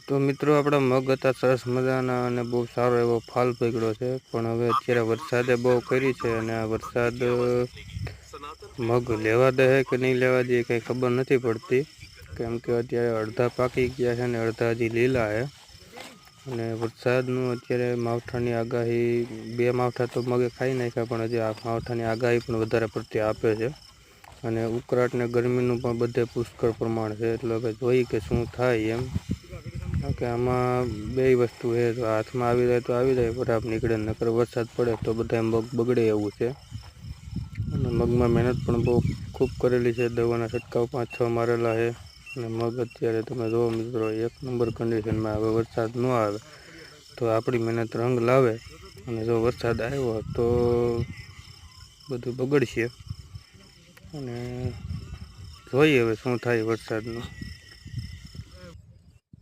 તો મિત્રો આપણા મગ હતા સરસ મજાના અને બહુ સારો એવો ફાલ પકડ્યો છે, પણ હવે અત્યારે વરસાદે બહુ કરી છે અને આ વરસાદ મગ લેવા દે કે નહીં લેવા દે કંઈ ખબર નથી પડતી, કેમ કે અત્યારે અડધા પાકી ગયા છે અને અડધા હજી લીલા છે. અને વરસાદનું અત્યારે માવઠાની આગાહી 2 માવઠા તો મગે ખાઈ નાખ્યા, પણ હજી આ માવઠાની આગાહી પણ વધારે પડતી આપે છે અને ઉકળાટને ગરમીનું પણ બધે પુષ્કળ પ્રમાણ છે. એટલે કે જોઈએ કે શું થાય એમ, કે આમાં બે વસ્તુ છે. તો હાથમાં આવી જાય તો આવી જાય, બરાબર નીકળે, નકર વરસાદ પડે તો બધા મગ બગડે એવું છે. અને મગમાં મહેનત પણ બહુ ખૂબ કરેલી છે, દવાના છંટકાવ 5-6 મારેલા છે અને મગ અત્યારે તમે જુઓ મિત્રો 1 નંબર કન્ડિશનમાં. હવે વરસાદ ન આવે તો આપણી મહેનત રંગ લાવે, અને જો વરસાદ આવ્યો તો બધું બગડશે. અને જોઈએ હવે શું થાય વરસાદનું.